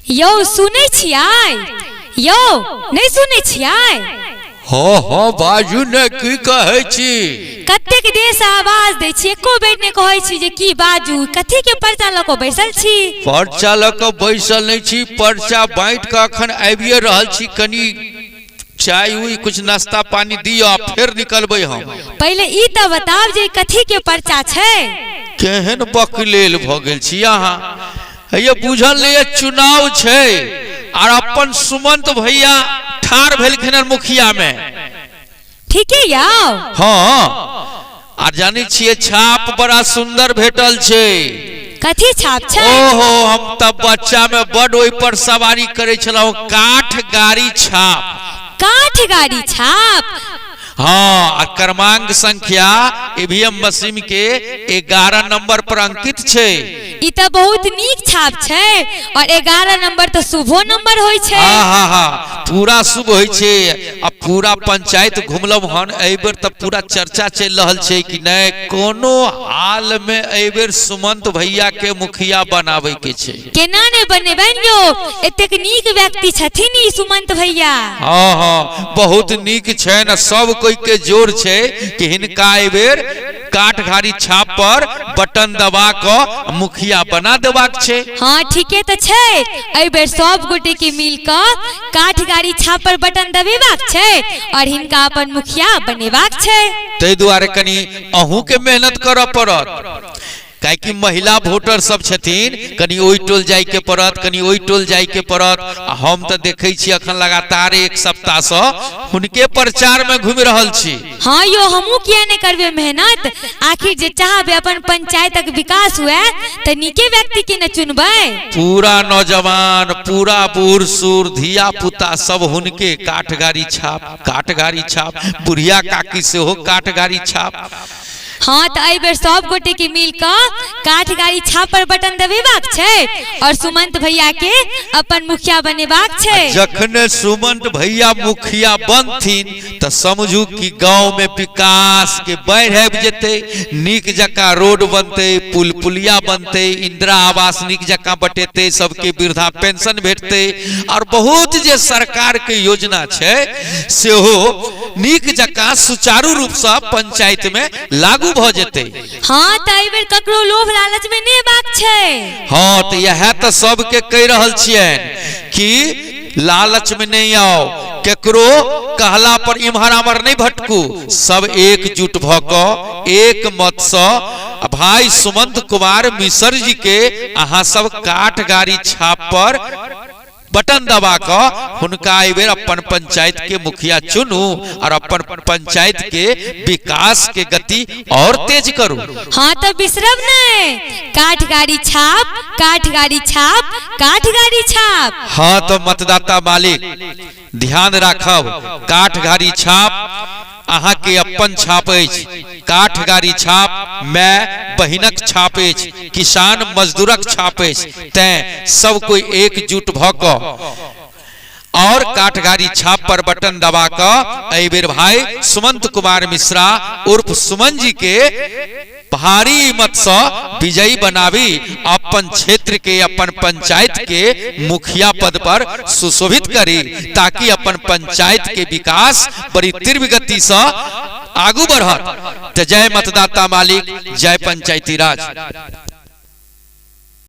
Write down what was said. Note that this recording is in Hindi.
यौ सुनै छियै यौ नहीं सुनै छियै हाँ हाँ बाजू ने की कहै छी कतेक देर से आवाज दै छी एको बेर ने कहै छी जे की बाजू कथी के पर्चा ल के बैसल छी पर्चा ल के बैसल नहीं छी पर्चा बांट के अखन आबिए रहल छी कनी चाय हुई कुछ नाश्ता पानी दियो फिर निकलबै हम पहले ई त बताव जे कथी के पर्चा छै केहन बकलेल भ गेल छी अहाँ ये बुझल नहीं चुनाव छै और अपन सुमंत भैया ठार भेलखिन मुखिया में ठीक है यौ हाँ आ जानी छिए छाप बड़ा सुंदर भेटल छै कथी छाप छै ओहो हम तब बच्चा में बड़ ओइ पर सवारी करे छलौ काठ गाड़ी छाप हाँ क्रमांक संख्या ईवीएम मशीन के 11 नंबर पर अंकित छै ई त बहुत नीक छाप छै और 11 नंबर तो शुभो नंबर होय छै हाँ हाँ पूरा शुभ होय छै आ पूरा पंचायत घुमलम हन एबेर त पूरा चर्चा चल रहल छै कि नहीं कोनो हाल में एबेर सुमंत भैया के मुखिया बनावे के छै केना ने बनेबन यौ एतेक नीक व्यक्ति छथिन ई सुमंत भैया हाँ हाँ बहुत नीक छै न सब कोई के जोर छै कि हिनका एबेर काठ गाड़ी छाप पर बटन दबा क मुखिया बना देबाक छै हाँ ठीके त छै एहि बेर सब गोटे के मिल क काठ गाड़ी छाप पर बटन दबेबाक छै और हिनका अपन मुखिया बनेबाक छै तै दुआरे कनी अहू के मेहनत करऽ पड़त काहे कि महिला वोटर सब छथिन कनी ओइ टोल जाय के पड़त कनी ओइ टोल जाय के पड़त हम त देखै छी अखन लगातार एक सप्ताह से हुनके प्रचार में घूम रहल छी हाँ यो हमहू किया नहीं करबे मेहनत आखिर जे चाहबे अपन पंचायतक विकास हुए त नीके व्यक्ति के न चुनबै पूरा नौजवान पूरा बूढ़ सूर धिया पुता सब हुनके काठ गाड़ी छाप बुढ़िया काकी से हो काठ गाड़ी छाप हाँ तो एहि बेर सब गोटे के मिल क काठ गाड़ी छाप पर बटन दबेबाक छै और सुमंत भैया के अपन मुखिया बनेबाक छै जखने सुमंत भैया मुखिया बनथिन त समझू कि गांव में विकास के बाढ़ आबि जेते नीक जका रोड बनते पुल पुलिया बनते इंदिरा आवास नीक जका बटेते सबके वृद्धा पेंशन भेटते और बहुत जे सरकार के योजना छै सेहो नीक जका सुचारू रूप से पंचायत में लागू भ जेते हाँ त एहि बेर ककरो लोभ लालच में ने बात छै हाँ त यह त सब के कह रहल छियै कि लालच में नहीं आओ केकरो कहला पर इम्हर आमर नहीं भटकू सब एकजुट भ क एक मत से भाई सुमंत कुमार मिश्र जी के अहाँ सब काठ गाड़ी छाप पर बटन दबा क हुनका एबेर अपन पंचायत के मुखिया चुनू और अपन पंचायत के विकास के गति और तेज करू हाँ तो बिसरब नहीं काठ गाड़ी छाप हाँ तो मतदाता मालिक ध्यान राखब काठ गाड़ी छाप अहाँ के अपन छाप अछि काठ गाड़ी छाप मैं बहिनक छाप अछि किसान मजदूरक छाप अछि तैं सब कोई एकजुट भ क और काठ गाड़ी छाप पर बटन दबा क एहि बेर भाई सुमंत कुमार मिश्रा उर्फ सुमन जी के भारी मत से विजयी बनावी अपन क्षेत्र के अपन पंचायत के मुखिया पद पर सुशोभित करी ताकि अपन पंचायत के विकास बड़ी तीव्र गति से आगू बढ़त। जय मतदाता मालिक जय पंचायती राज।